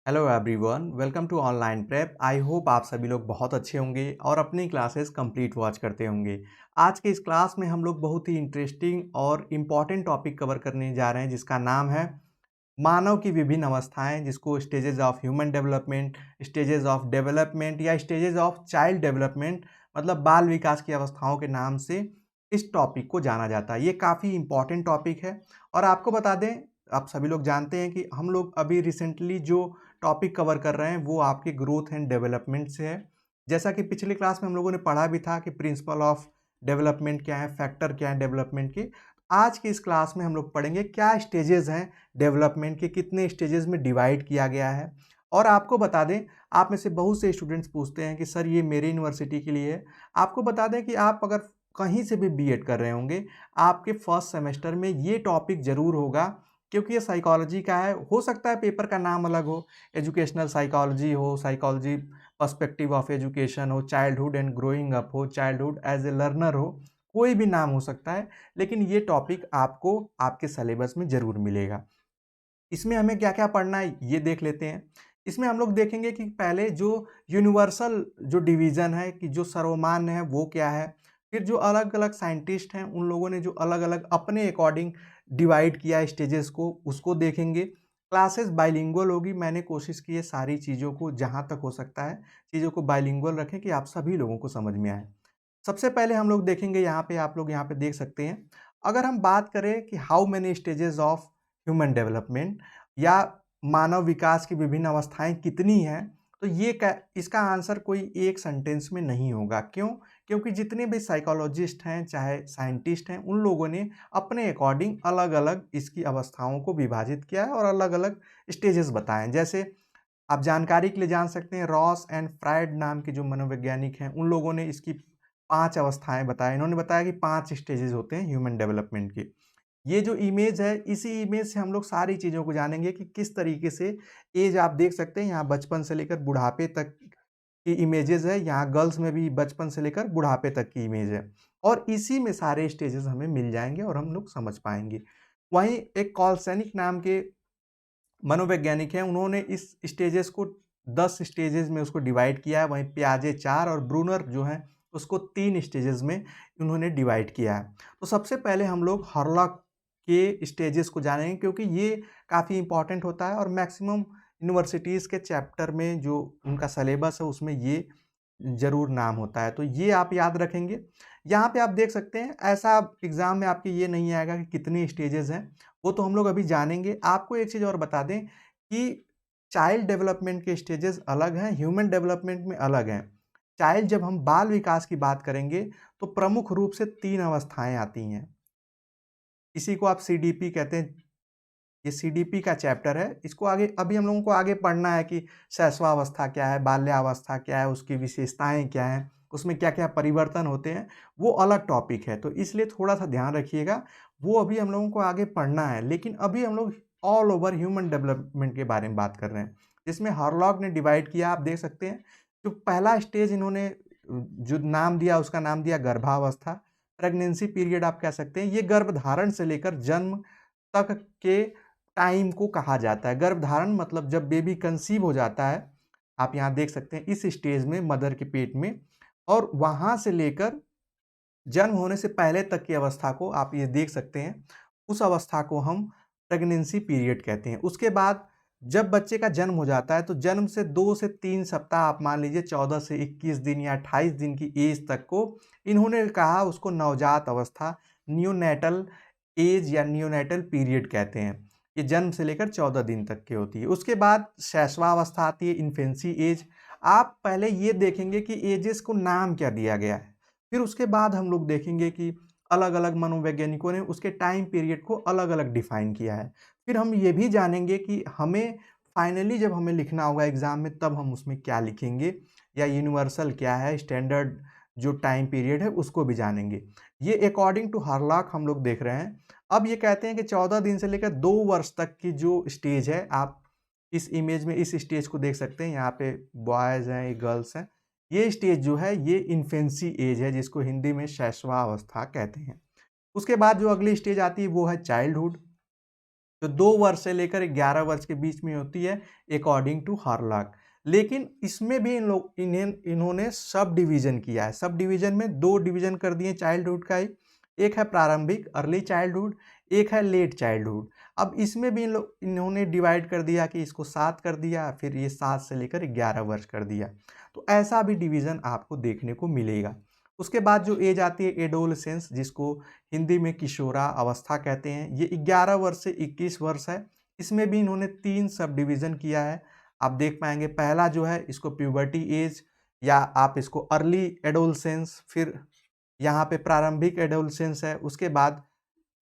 Hello everyone, welcome to online prep. I hope आप सभी लोग बहुत अच्छे होंगे और अपनी क्लासेस कंप्लीट वॉच करते होंगे। आज के इस क्लास में हम लोग बहुत ही इंटरेस्टिंग और इम्पॉर्टेंट टॉपिक कवर करने जा रहे हैं जिसका नाम है मानव की विभिन्न अवस्थाएं, जिसको stages of human development, stages of development या स्टेजेस ऑफ चाइल्ड डेवलपमेंट मतलब बाल विकास की अवस्थाओं के नाम से इस टॉपिक को जाना जाता है। ये काफ़ी इंपॉर्टेंट टॉपिक है और आपको बता दें, आप सभी लोग जानते हैं कि हम लोग अभी रिसेंटली जो टॉपिक कवर कर रहे हैं वो आपके ग्रोथ एंड डेवलपमेंट से है। जैसा कि पिछले क्लास में हम लोगों ने पढ़ा भी था कि प्रिंसिपल ऑफ डेवलपमेंट क्या है, फैक्टर क्या है डेवलपमेंट के। आज की इस क्लास में हम लोग पढ़ेंगे क्या स्टेजेस हैं डेवलपमेंट के, कितने स्टेजेस में डिवाइड किया गया है। और आपको बता दें, आप में से बहुत से स्टूडेंट्स पूछते हैं कि सर ये मेरी यूनिवर्सिटी के लिए है। आपको बता दें कि आप अगर कहीं से भी बीएड कर रहे होंगे, आपके फर्स्ट सेमेस्टर में ये टॉपिक ज़रूर होगा, क्योंकि ये साइकोलॉजी का है। हो सकता है पेपर का नाम अलग हो, एजुकेशनल साइकोलॉजी हो, साइकोलॉजी पर्सपेक्टिव ऑफ एजुकेशन हो, चाइल्डहुड एंड ग्रोइंग अप हो, चाइल्डहुड एज ए लर्नर हो, कोई भी नाम हो सकता है, लेकिन ये टॉपिक आपको आपके सिलेबस में ज़रूर मिलेगा। इसमें हमें क्या-क्या पढ़ना है ये देख लेते हैं। इसमें हम लोग देखेंगे कि पहले जो यूनिवर्सल जो डिवीज़न है कि जो सर्वमान्य है वो क्या है? फिर जो अलग-अलग साइंटिस्ट हैं उन लोगों ने जो अलग-अलग अपने अकॉर्डिंग डिवाइड किया है स्टेजेस को, उसको देखेंगे। क्लासेस बाइलिंगुअल होगी, मैंने कोशिश की है सारी चीज़ों को जहाँ तक हो सकता है चीज़ों को बाइलिंगुअल रखें कि आप सभी लोगों को समझ में आए। सबसे पहले हम लोग देखेंगे यहाँ पे, आप लोग यहाँ पे देख सकते हैं। अगर हम बात करें कि how many stages of human development या मानव विकास की विभिन्न अवस्थाएं कितनी हैं, तो इसका आंसर कोई एक सेंटेंस में नहीं होगा। क्यों? क्योंकि जितने भी साइकोलॉजिस्ट हैं चाहे साइंटिस्ट हैं, उन लोगों ने अपने अकॉर्डिंग अलग-अलग इसकी अवस्थाओं को विभाजित किया है और अलग-अलग स्टेजेस बताए हैं। जैसे आप जानकारी के लिए जान सकते हैं, रॉस एंड फ्रायड नाम के जो मनोवैज्ञानिक हैं, उन लोगों ने इसकी 5 अवस्थाएँ बताई। इन्होंने बताया कि 5 स्टेजेस होते हैं ह्यूमन डेवलपमेंट के। ये जो इमेज है, इसी इमेज से हम लोग सारी चीज़ों को जानेंगे कि किस तरीके से एज आप देख सकते हैं, यहाँ बचपन से लेकर बुढ़ापे तक की इमेजेज़ है, यहाँ गर्ल्स में भी बचपन से लेकर बुढ़ापे तक की इमेज है। और इसी में सारे स्टेजेस हमें मिल जाएँगे और हम लोग समझ पाएँगे। वहीं एक कॉलसैनिक नाम के मनोवैज्ञानिक हैं, उन्होंने इस स्टेजेस को 10 स्टेजेस में उसको डिवाइड किया है। वहीं पियाजे 4 और ब्रूनर जो हैं उसको 3 स्टेजेस में उन्होंने डिवाइड किया है। तो सबसे पहले हम लोग हरलॉक के स्टेजेस को जानेंगे, क्योंकि ये काफ़ी इंपॉर्टेंट होता है और मैक्सिमम यूनिवर्सिटीज़ के चैप्टर में जो उनका सिलेबस है उसमें ये ज़रूर नाम होता है। तो ये आप याद रखेंगे। यहाँ पे आप देख सकते हैं, ऐसा एग्ज़ाम में आपके ये नहीं आएगा कि कितनी स्टेजेस हैं, वो तो हम लोग अभी जानेंगे। आपको एक चीज़ और बता दें कि चाइल्ड डेवलपमेंट के स्टेजेस अलग हैं, ह्यूमन डेवलपमेंट में अलग हैं। चाइल्ड जब हम बाल विकास की बात करेंगे तो प्रमुख रूप से 3 अवस्थाएँ आती हैं। इसी को आप सीडीपी कहते हैं। ये सीडीपी का चैप्टर है। इसको आगे अभी हम लोगों को आगे पढ़ना है कि शैशवावस्था क्या है, बाल्यावस्था क्या है, उसकी विशेषताएँ क्या हैं, उसमें क्या-क्या परिवर्तन होते हैं, वो अलग टॉपिक है। तो इसलिए थोड़ा-सा ध्यान रखिएगा, वो अभी हम लोगों को आगे पढ़ना है। लेकिन अभी हम लोग ऑल ओवर ह्यूमन डेवलपमेंट के बारे में बात कर रहे हैं, जिसमें हार्लॉग ने डिवाइड किया, आप देख सकते हैं। जो पहला स्टेज इन्होंने जो नाम दिया उसका नाम दिया गर्भावस्था, प्रेगनेंसी पीरियड आप कह सकते हैं। ये गर्भधारण से लेकर जन्म तक के टाइम को कहा जाता है। गर्भधारण मतलब जब बेबी कंसीव हो जाता है, आप यहाँ देख सकते हैं इस स्टेज में मदर के पेट में, और वहाँ से लेकर जन्म होने से पहले तक की अवस्था को आप ये देख सकते हैं। उस अवस्था को हम प्रेगनेंसी पीरियड कहते हैं। उसके बाद जब बच्चे का जन्म हो जाता है तो जन्म से 2 से 3 सप्ताह, आप मान लीजिए 14 से 21 दिन या 28 दिन की एज तक को इन्होंने कहा उसको नवजात अवस्था, नियोनेटल एज या नियोनेटल पीरियड कहते हैं। ये जन्म से लेकर 14 दिन तक की होती है। उसके बाद शैशवावस्था आती है, इन्फेंसी एज। आप पहले ये देखेंगे कि एजेस को नाम क्या दिया गया है। फिर उसके बाद हम लोग देखेंगे कि अलग-अलग मनोवैज्ञानिकों ने उसके टाइम पीरियड को अलग-अलग डिफाइन किया है। फिर हम ये भी जानेंगे कि हमें फाइनली जब हमें लिखना होगा एग्ज़ाम में तब हम उसमें क्या लिखेंगे, या यूनिवर्सल क्या है, स्टैंडर्ड जो टाइम पीरियड है उसको भी जानेंगे। ये अकॉर्डिंग टू हार्लॉक हम लोग देख रहे हैं। अब ये कहते हैं कि 14 दिन से लेकर 2 वर्ष तक की जो स्टेज है, आप इस इमेज में इस स्टेज को देख सकते हैं। यहाँ पे बॉयज़ हैं, ये गर्ल्स हैं। ये स्टेज जो है ये इन्फेंसी एज है, जिसको हिंदी में शैशवावस्था कहते हैं। उसके बाद जो अगली स्टेज आती है वो है चाइल्डहुड। जो 2 वर्ष से लेकर 11 वर्ष के बीच में होती है अकॉर्डिंग टू हार्लॉक। लेकिन इसमें भी इन्होंने सब डिवीज़न किया है। सब डिवीज़न में 2 डिवीज़न कर दिए चाइल्डहुड का ही। एक है प्रारंभिक अर्ली चाइल्डहुड, एक है लेट चाइल्डहुड। अब इसमें भी इन्होंने डिवाइड कर दिया कि इसको 7 कर दिया, फिर ये 7 से लेकर 11 वर्ष कर दिया। तो ऐसा भी डिवीज़न आपको देखने को मिलेगा। उसके बाद जो एज आती है एडोलसेंस, जिसको हिंदी में किशोरा अवस्था कहते हैं, ये 11 वर्ष से 21 वर्ष है। इसमें भी इन्होंने 3 सब डिवीज़न किया है। आप देख पाएंगे पहला जो है इसको प्यूबर्टी एज या आप इसको अर्ली एडोलसेंस, फिर यहाँ पे प्रारंभिक एडोलसेंस है, उसके बाद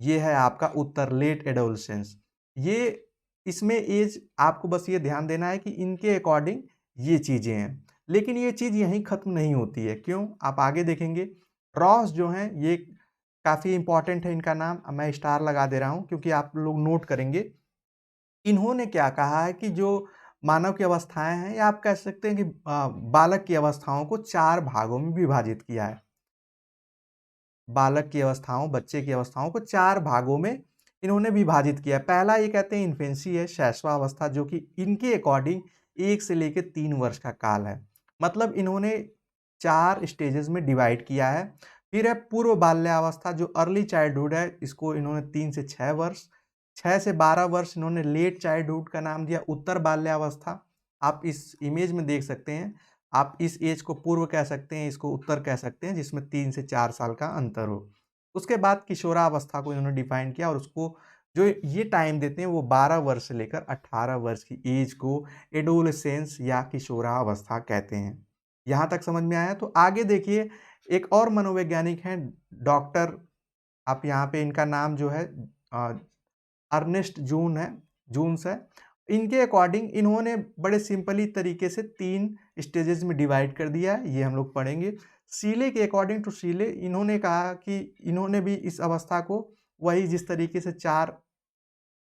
ये है आपका उत्तर लेट एडोलसेंस। ये इसमें एज आपको बस ये ध्यान देना है कि इनके अकॉर्डिंग ये चीज़ें हैं। लेकिन ये चीज़ यहीं ख़त्म नहीं होती है। क्यों? आप आगे देखेंगे रॉस जो हैं ये काफ़ी इंपॉर्टेंट है इनका नाम। मैं स्टार लगा दे रहा हूँ क्योंकि आप लोग नोट करेंगे। इन्होंने क्या कहा है कि जो मानव की अवस्थाएं हैं या आप कह सकते हैं कि बालक की अवस्थाओं को 4 भागों में विभाजित किया है। बालक की अवस्थाओं, बच्चे की अवस्थाओं को 4 भागों में इन्होंने विभाजित किया है। पहला ये कहते हैं इन्फेंसी है, शैशवावस्था, जो कि इनके अकॉर्डिंग 1 से लेकर 3 वर्ष का काल है। मतलब इन्होंने 4 स्टेजेस में डिवाइड किया है। फिर है पूर्व बाल्यावस्था जो अर्ली चाइल्डहुड है, इसको इन्होंने 3 से 6 वर्ष, 6 से 12 वर्ष इन्होंने लेट चाइल्डहुड का नाम दिया, उत्तर बाल्यावस्था। आप इस इमेज में देख सकते हैं, आप इस एज को पूर्व कह सकते हैं, इसको उत्तर कह सकते हैं, जिसमें 3 से 4 साल का अंतर हो। उसके बाद किशोरावस्था को इन्होंने डिफाइन किया और उसको जो ये टाइम देते हैं वो 12 वर्ष से लेकर 18 वर्ष की एज को एडोलेसेंस या किशोरावस्था कहते हैं। यहाँ तक समझ में आया? तो आगे देखिए एक और मनोवैज्ञानिक हैं डॉक्टर, आप यहाँ पे इनका नाम जो है अर्नेस्ट जून्स है। इनके अकॉर्डिंग इन्होंने बड़े सिंपली तरीके से 3 स्टेजेस में डिवाइड कर दिया है, ये हम लोग पढ़ेंगे। सीले के अकॉर्डिंग टू सीले इन्होंने कहा कि इन्होंने भी इस अवस्था को वही जिस तरीके से 4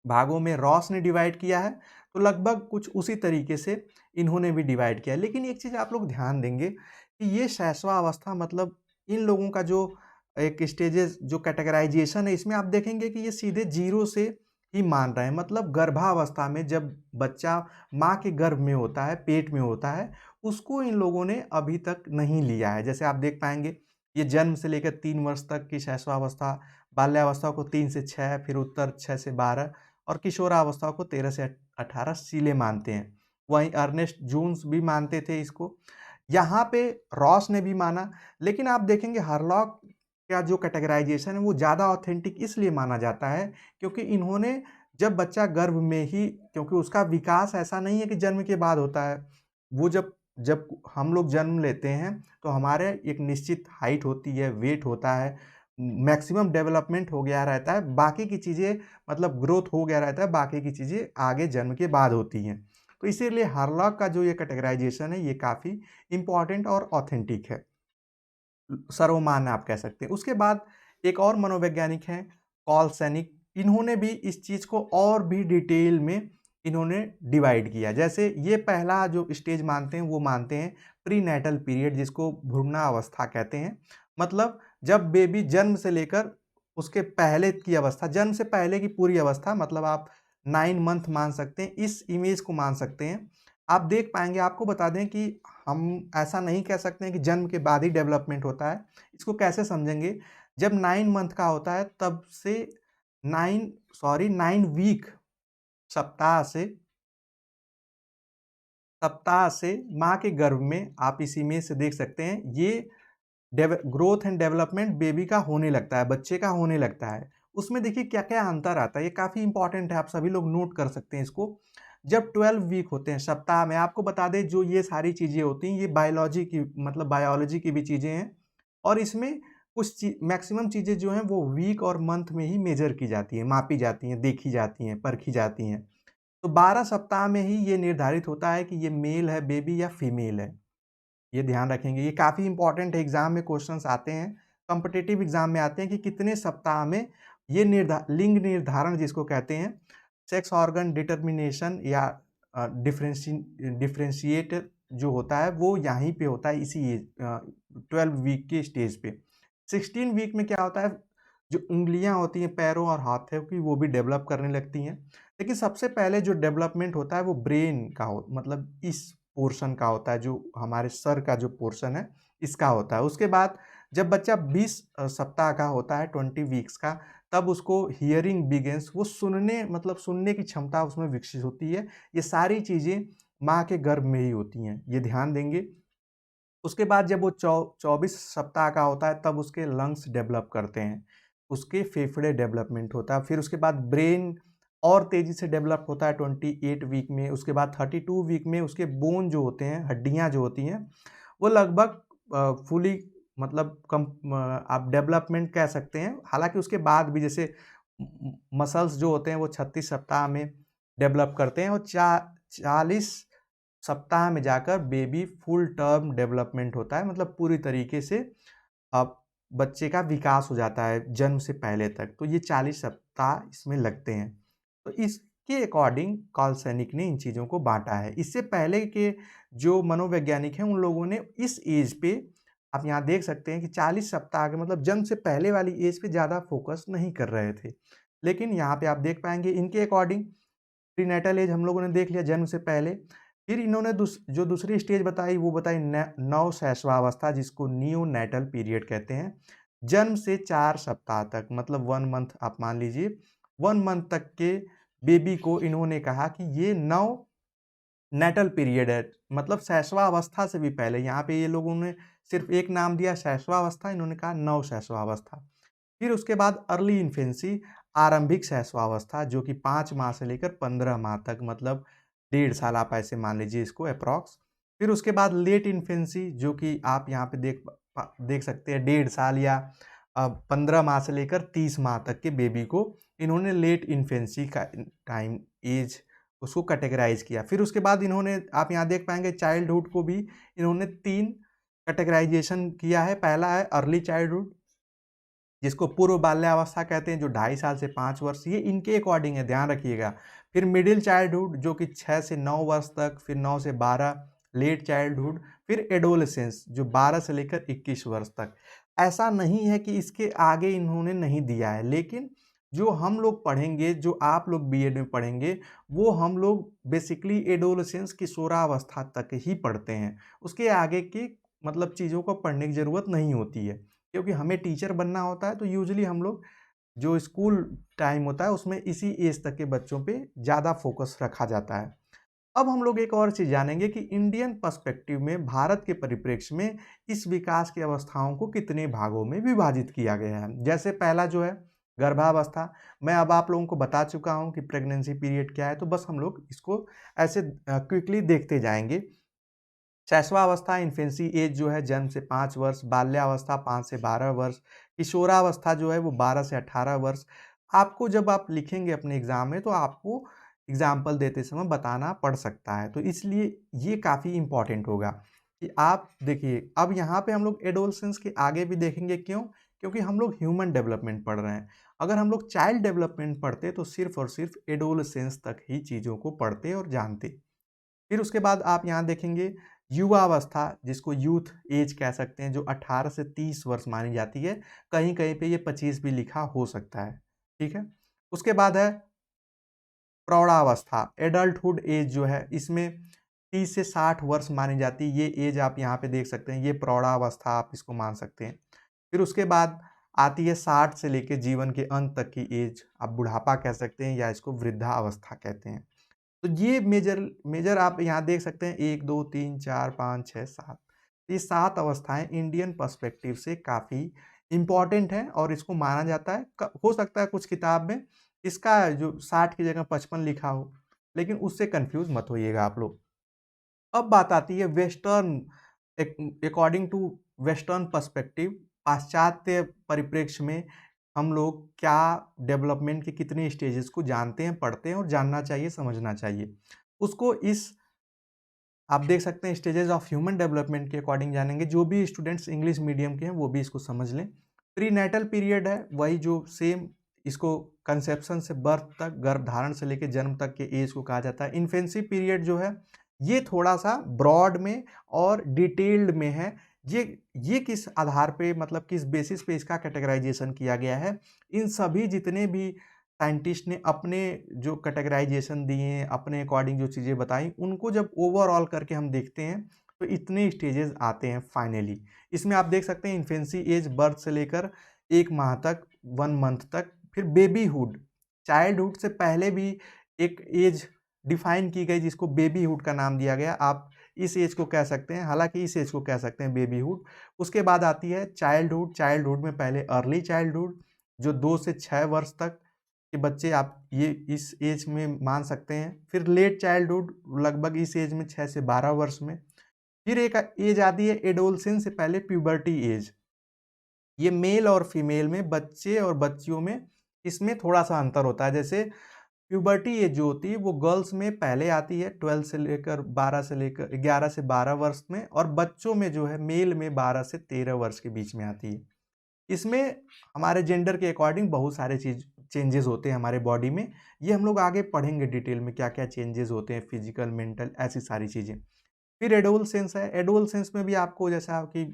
भागों में रॉस ने डिवाइड किया है, तो लगभग कुछ उसी तरीके से इन्होंने भी डिवाइड किया है। लेकिन एक चीज़ आप लोग ध्यान देंगे कि ये शैशवावस्था मतलब इन लोगों का जो एक स्टेजेस जो कैटेगराइजेशन है, इसमें आप देखेंगे कि ये सीधे 0 से ही मान रहे हैं। मतलब गर्भावस्था में जब बच्चा माँ के गर्भ में होता है, पेट में होता है, उसको इन लोगों ने अभी तक नहीं लिया है। जैसे आप देख पाएंगे ये जन्म से लेकर 3 वर्ष तक की शैशवावस्था, बाल्यावस्था को 3 से 6, फिर उत्तर 6 से 12 और किशोरावस्था को 13 से 18 सीले मानते हैं। वहीं अर्नेस्ट जून्स भी मानते थे इसको। यहाँ पे रॉस ने भी माना। लेकिन आप देखेंगे हार्लॉक का जो कैटेगराइजेशन है वो ज़्यादा ऑथेंटिक इसलिए माना जाता है क्योंकि इन्होंने जब बच्चा गर्भ में ही, क्योंकि उसका विकास ऐसा नहीं है कि जन्म के बाद होता है। वो जब जब हम लोग जन्म लेते हैं तो हमारे एक निश्चित हाइट होती है, वेट होता है, मैक्सिमम डेवलपमेंट हो गया रहता है, बाकी की चीज़ें मतलब ग्रोथ हो गया रहता है, बाकी की चीज़ें आगे जन्म के बाद होती हैं। तो इसीलिए हार्लॉक का जो ये कैटेगराइजेशन है ये काफ़ी इम्पॉर्टेंट और ऑथेंटिक है, सर्वमान्य आप कह सकते हैं। उसके बाद एक और मनोवैज्ञानिक हैं कॉल सैनिक, इन्होंने भी इस चीज़ को और भी डिटेल में इन्होंने डिवाइड किया। जैसे ये पहला जो स्टेज मानते हैं वो मानते हैं प्रीनेटल पीरियड, जिसको भ्रूणावस्था कहते हैं। मतलब जब बेबी जन्म से लेकर उसके पहले की अवस्था, जन्म से पहले की पूरी अवस्था, मतलब आप 9 मंथ मान सकते हैं, इस इमेज को मान सकते हैं। आप देख पाएंगे, आपको बता दें कि हम ऐसा नहीं कह सकते हैं कि जन्म के बाद ही डेवलपमेंट होता है। इसको कैसे समझेंगे? जब 9 मंथ का होता है तब से 9 वीक, सप्ताह से माँ के गर्भ में आप इस इमेज से देख सकते हैं, ये ग्रोथ एंड डेवलपमेंट बेबी का होने लगता है, बच्चे का होने लगता है। उसमें देखिए क्या-क्या अंतर आता है, ये काफ़ी इंपॉर्टेंट है, आप सभी लोग नोट कर सकते हैं इसको। जब 12 वीक होते हैं सप्ताह में, आपको बता दें जो ये सारी चीज़ें होती हैं ये बायोलॉजी की, मतलब बायोलॉजी की भी चीज़ें हैं और इसमें कुछ मैक्सिमम चीज़ें जो हैं वो वीक और मंथ में ही मेजर की जाती हैं, मापी जाती हैं, देखी जाती हैं, परखी जाती हैं। तो 12 सप्ताह में ही ये निर्धारित होता है कि ये मेल है बेबी या फीमेल है। ये ध्यान रखेंगे, ये काफ़ी इंपॉर्टेंट है, एग्ज़ाम में क्वेश्चंस आते हैं, कॉम्पिटिटिव एग्ज़ाम में आते हैं कि कितने सप्ताह में ये लिंग निर्धारण जिसको कहते हैं, सेक्स ऑर्गन डिटर्मिनेशन या डिफरेंशिएट जो होता है वो यहीं पे होता है, इसी 12 वीक के स्टेज पे। 16 वीक में क्या होता है, जो उँगलियाँ होती हैं पैरों और हाथों की वो भी डेवलप करने लगती हैं। लेकिन सबसे पहले जो डेवलपमेंट होता है वो ब्रेन का हो, मतलब इस पोर्शन का होता है, जो हमारे सर का जो पोर्शन है इसका होता है। उसके बाद जब बच्चा 20 सप्ताह का होता है, 20 वीक्स का, तब उसको हियरिंग बिगिंस, वो सुनने, मतलब सुनने की क्षमता उसमें विकसित होती है। ये सारी चीज़ें माँ के गर्भ में ही होती हैं, ये ध्यान देंगे। उसके बाद जब वो 24 सप्ताह का होता है तब उसके लंग्स डेवलप करते हैं, उसके फेफड़े डेवलपमेंट होता है। फिर उसके बाद ब्रेन और तेज़ी से डेवलप होता है 28 वीक में। उसके बाद 32 वीक में उसके बोन जो होते हैं, हड्डियाँ जो होती हैं, वो लगभग फुली, मतलब आप डेवलपमेंट कह सकते हैं। हालाँकि उसके बाद भी जैसे मसल्स जो होते हैं वो 36 सप्ताह में डेवलप करते हैं, और 40 सप्ताह में जाकर बेबी फुल टर्म डेवलपमेंट होता है, मतलब पूरी तरीके से अब बच्चे का विकास हो जाता है जन्म से पहले तक। तो ये 40 सप्ताह इसमें लगते हैं। तो इसके अकॉर्डिंग कार्ल सैनिक ने इन चीज़ों को बाँटा है। इससे पहले के जो मनोवैज्ञानिक हैं उन लोगों ने इस एज पे, आप यहाँ देख सकते हैं कि 40 सप्ताह के, मतलब जन्म से पहले वाली एज पे ज़्यादा फोकस नहीं कर रहे थे। लेकिन यहाँ पे आप देख पाएँगे इनके अकॉर्डिंग प्रीनेटल एज हम लोगों ने देख लिया जन्म से पहले। फिर इन्होंने जो दूसरी स्टेज बताई वो बताई नवशैशवावस्था, जिसको नियोनेटल पीरियड कहते हैं। जन्म से 4 सप्ताह तक, मतलब 1 मंथ आप मान लीजिए, 1 मंथ तक के बेबी को इन्होंने कहा कि ये नव नेटल पीरियड है, मतलब शैशवावस्था से भी पहले। यहाँ पे ये लोगों ने सिर्फ एक नाम दिया शैशवावस्था, इन्होंने कहा नवशैशवावस्था। फिर उसके बाद अर्ली इन्फेंसी, आरंभिक शैशवावस्था, जो कि 5 माह से लेकर 15 माह तक, मतलब 1.5 साल आप ऐसे मान लीजिए इसको अप्रॉक्स। फिर उसके बाद लेट इन्फेंसी, जो कि आप यहाँ पे देख सकते हैं 1.5 साल या 15 माह से लेकर 30 माह तक के बेबी को इन्होंने लेट इन्फेंसी का टाइम एज उसको कैटेगराइज किया। फिर उसके बाद इन्होंने, आप यहाँ देख पाएंगे चाइल्डहुड को भी इन्होंने 3 कैटेगराइजेशन किया है। पहला है अर्ली चाइल्डहुड, जिसको पूर्व बाल्यावस्था कहते हैं, जो 2.5 साल से 5 वर्ष, ये इनके अकॉर्डिंग है, ध्यान रखिएगा। फिर मिडिल चाइल्डहुड, जो कि 6 से 9 वर्ष तक, फिर 9 से 12, लेट चाइल्डहुड, फिर एडोलेसेंस, जो 12 से लेकर 21 वर्ष तक। ऐसा नहीं है कि इसके आगे इन्होंने नहीं दिया है, लेकिन जो हम लोग पढ़ेंगे, जो आप लोग बीएड में पढ़ेंगे, वो हम लोग बेसिकली एडोलेसेंस, किशोरावस्था तक ही पढ़ते हैं। उसके आगे की, मतलब चीज़ों को पढ़ने की ज़रूरत नहीं होती है, क्योंकि हमें टीचर बनना होता है। तो यूजुअली हम लोग जो स्कूल टाइम होता है उसमें इसी एज तक के बच्चों पे ज़्यादा फोकस रखा जाता है। अब हम लोग एक और चीज़ जानेंगे कि इंडियन पर्सपेक्टिव में, भारत के परिप्रेक्ष्य में, इस विकास की अवस्थाओं को कितने भागों में विभाजित किया गया है। जैसे पहला जो है गर्भावस्था, मैं अब आप लोगों को बता चुका हूँ कि प्रेगनेंसी पीरियड क्या है, तो बस हम लोग इसको ऐसे क्विकली देखते जाएंगे। शैशवावस्था, इन्फेंसी एज जो है जन्म से 5 वर्ष, बाल्यावस्था 5 से 12 वर्ष, किशोरावस्था जो है वो 12 से 18 वर्ष। आपको जब आप लिखेंगे अपने एग्ज़ाम में तो आपको एग्ज़ाम्पल देते समय बताना पड़ सकता है, तो इसलिए ये काफ़ी इम्पॉर्टेंट होगा कि आप देखिए। अब यहाँ पे हम लोग एडोलसेंस के आगे भी देखेंगे, क्यों? क्योंकि हम लोग ह्यूमन डेवलपमेंट पढ़ रहे हैं। अगर हम लोग चाइल्ड डेवलपमेंट पढ़ते तो सिर्फ़ और सिर्फ एडोलसेंस तक ही चीज़ों को पढ़ते और जानते। फिर उसके बाद आप यहाँ देखेंगे युवावस्था, जिसको यूथ एज कह सकते हैं, जो 18 से 30 वर्ष मानी जाती है। कहीं-कहीं पे ये 25 भी लिखा हो सकता है, ठीक है? उसके बाद है प्रौढ़ावस्था, एडल्टहुड एज जो है, इसमें 30 से 60 वर्ष मानी जाती है। ये एज आप यहाँ पे देख सकते हैं, ये प्रौढ़ावस्था आप इसको मान सकते हैं। फिर उसके बाद आती है 60 से लेके जीवन के अंत तक की एज, आप बुढ़ापा कह सकते हैं या इसको वृद्धावस्था कहते हैं। तो ये मेजर मेजर आप यहाँ देख सकते हैं 1, 2, 3, 4, 5, 6, 7। ये 7 अवस्थाएँ इंडियन पर्सपेक्टिव से काफ़ी इम्पोर्टेंट हैं और इसको माना जाता है। हो सकता है कुछ किताब में इसका जो 60 की जगह 55 लिखा हो, लेकिन उससे कन्फ्यूज़ मत होइएगा आप लोग। अब बात आती है western, according to western perspective, पाश्चात्य परिप्रेक्ष्य में हम लोग क्या डेवलपमेंट के कितने स्टेजेस को जानते हैं, पढ़ते हैं और जानना चाहिए, समझना चाहिए। उसको इस, आप देख सकते हैं स्टेजेस ऑफ ह्यूमन डेवलपमेंट के अकॉर्डिंग जानेंगे। जो भी स्टूडेंट्स इंग्लिश मीडियम के हैं वो भी इसको समझ लें। प्रीनेटल पीरियड है वही जो सेम, इसको कंसेप्शन से बर्थ तक, गर्भधारण से लेकर जन्म तक के एज को कहा जाता है। इन्फेंसी पीरियड जो है ये थोड़ा सा ब्रॉड में और डिटेल्ड में है। ये किस आधार पे, मतलब किस बेसिस पे इसका कैटेगराइजेशन किया गया है, इन सभी जितने भी साइंटिस्ट ने अपने जो कैटेगराइजेशन दिए, अपने अकॉर्डिंग जो चीज़ें बताई, उनको जब ओवरऑल करके हम देखते हैं तो इतने स्टेजेस आते हैं फाइनली। इसमें आप देख सकते हैं इन्फेंसी एज, बर्थ से लेकर 1 माह तक, 1 मंथ तक, फिर बेबीहुड, चाइल्डहुड से पहले भी एक एज डिफाइन की गई जिसको बेबीहुड का नाम दिया गया। आप इस एज को कह सकते हैं, हालांकि इस एज को कह सकते हैं बेबीहुड। उसके बाद आती है चाइल्डहुड। चाइल्डहुड में पहले अर्ली चाइल्डहुड, जो 2 से 6 वर्ष तक के बच्चे आप ये इस एज में मान सकते हैं। फिर लेट चाइल्डहुड, लगभग इस एज में 6 से 12 वर्ष में। फिर एक एज आती है एडोलसेंस से पहले, प्यूबर्टी एज। ये मेल और फीमेल में, बच्चे और बच्चियों में इसमें थोड़ा सा अंतर होता है। जैसे प्यूबर्टी एज जो होती है वो गर्ल्स में पहले आती है 12 से लेकर 12 से लेकर 11 से 12 वर्ष में, और बच्चों में जो है मेल में 12 से 13 वर्ष के बीच में आती है। इसमें हमारे जेंडर के अकॉर्डिंग बहुत सारे चेंजेस होते हैं हमारे बॉडी में। ये हम लोग आगे पढ़ेंगे डिटेल में क्या क्या चेंजेस होते हैं, फिजिकल, मेंटल, ऐसी सारी चीज़ें। फिर एडोलसेंस है। एडोलसेंस में भी आपको जैसा कि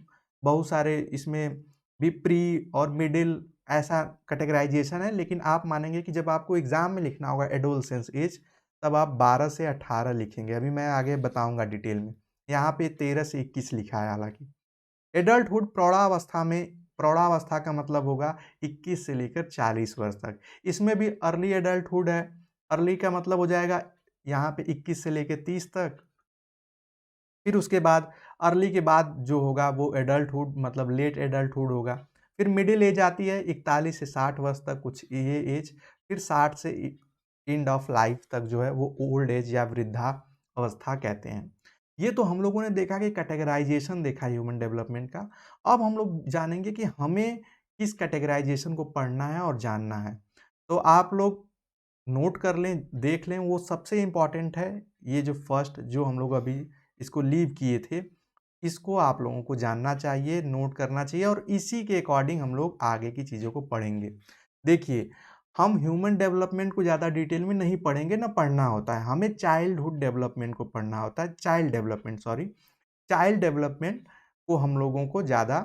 बहुत सारे इसमें भी प्री और मिडिल ऐसा कैटेगराइजेशन है, लेकिन आप मानेंगे कि जब आपको एग्जाम में लिखना होगा एडोलसेंस एज, तब आप 12 से 18 लिखेंगे। अभी मैं आगे बताऊंगा डिटेल में। यहाँ पे 13 से 21 लिखा है हालांकि। एडल्टहुड, प्रौढ़ावस्था में, प्रौढ़ावस्था का मतलब होगा 21 से लेकर 40 वर्ष तक। इसमें भी अर्ली एडल्टहुड है। अर्ली का मतलब हो जाएगा यहाँ पे 21 से लेकर 30 तक। फिर उसके बाद अर्ली के बाद जो होगा वो एडल्टहुड, मतलब लेट एडल्टहुड होगा। फिर मिडिल एज आती है 41 से 60 वर्ष तक, कुछ ये एज। फिर 60 से एंड ऑफ लाइफ तक जो है वो ओल्ड एज या वृद्धा अवस्था कहते हैं। ये तो हम लोगों ने देखा कि कैटेगराइजेशन देखा ह्यूमन डेवलपमेंट का। अब हम लोग जानेंगे कि हमें किस कैटेगराइजेशन को पढ़ना है और जानना है। तो आप लोग नोट कर लें, देख लें, वो सबसे इम्पॉर्टेंट है। ये जो फर्स्ट जो हम लोग अभी इसको लीव किए थे, इसको आप लोगों को जानना चाहिए, नोट करना चाहिए, और इसी के अकॉर्डिंग हम लोग आगे की चीज़ों को पढ़ेंगे। देखिए, हम ह्यूमन डेवलपमेंट को ज़्यादा डिटेल में नहीं पढ़ेंगे, ना पढ़ना होता है। हमें चाइल्डहुड डेवलपमेंट को पढ़ना होता है, child development, sorry, child development को हम लोगों को ज़्यादा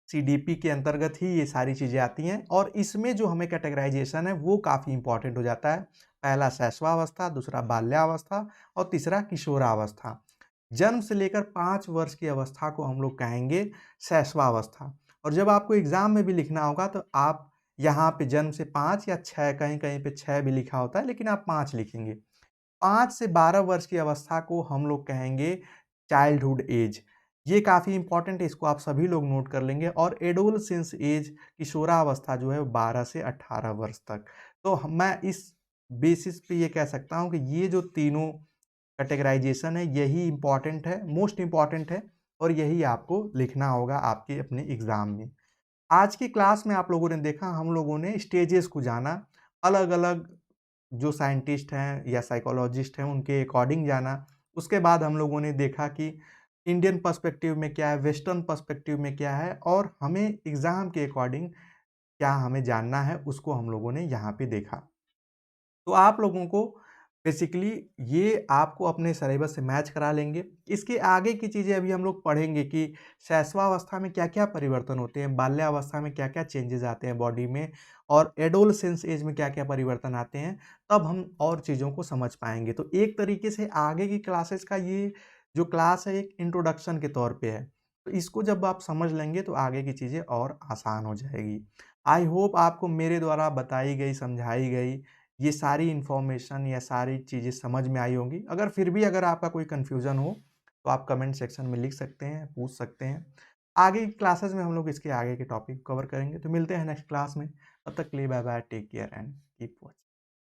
सीडीपी के अंतर्गत ही ये सारी चीज़ें आती हैं, और इसमें जो हमें कैटेगराइजेशन है वो काफ़ी इंपॉर्टेंट हो जाता है। पहला शैशवावस्था, दूसरा बाल्यावस्था, और तीसरा किशोरावस्था। जन्म से लेकर 5 वर्ष की अवस्था को हम लोग कहेंगे शैशवावस्था। और जब आपको एग्जाम में भी लिखना होगा तो आप यहाँ पे जन्म से 5 या 6, कहीं कहीं पे 6 भी लिखा होता है, लेकिन आप 5 लिखेंगे। 5 से 12 वर्ष की अवस्था को हम लोग कहेंगे चाइल्डहुड एज। ये काफ़ी इंपॉर्टेंट है, इसको आप सभी लोग नोट कर लेंगे। और एडोलसेंस एज, किशोरावस्था जो है वो 12 से 18 वर्ष तक। तो मैं इस बेसिस पे ये कह सकता हूँ कि ये जो तीनों कैटेगराइजेशन है यही इंपॉर्टेंट है, मोस्ट इंपॉर्टेंट है, और यही आपको लिखना होगा आपके अपने एग्जाम में। आज की क्लास में आप लोगों ने देखा, हम लोगों ने स्टेजेस को जाना, अलग अलग जो साइंटिस्ट हैं या साइकोलॉजिस्ट हैं उनके अकॉर्डिंग जाना। उसके बाद हम लोगों ने देखा कि इंडियन पर्सपेक्टिव में क्या है, वेस्टर्न पर्सपेक्टिव में क्या है, और हमें एग्ज़ाम के अकॉर्डिंग क्या हमें जानना है, उसको हम लोगों ने यहाँ पे देखा। तो आप लोगों को बेसिकली ये आपको अपने सिलेबस से मैच करा लेंगे। इसके आगे की चीज़ें अभी हम लोग पढ़ेंगे कि शैशवावस्था में क्या-क्या परिवर्तन होते हैं, बाल्यावस्था में क्या-क्या चेंजेज़ आते हैं बॉडी में, और एडोलसेंस एज में क्या-क्या परिवर्तन आते हैं, तब हम और चीज़ों को समझ पाएँगे। तो एक तरीके से आगे की क्लासेस का ये जो क्लास है एक इंट्रोडक्शन के तौर पे है। तो इसको जब आप समझ लेंगे तो आगे की चीज़ें और आसान हो जाएगी। आई होप आपको मेरे द्वारा बताई गई, समझाई गई ये सारी इन्फॉर्मेशन या सारी चीज़ें समझ में आई होंगी। अगर फिर भी अगर आपका कोई कन्फ्यूज़न हो तो आप कमेंट सेक्शन में लिख सकते हैं, पूछ सकते हैं। आगे की क्लासेस में हम लोग इसके आगे के टॉपिक कवर करेंगे। तो मिलते हैं नेक्स्ट क्लास में। तब तक के लिए bye bye, take care and keep watching.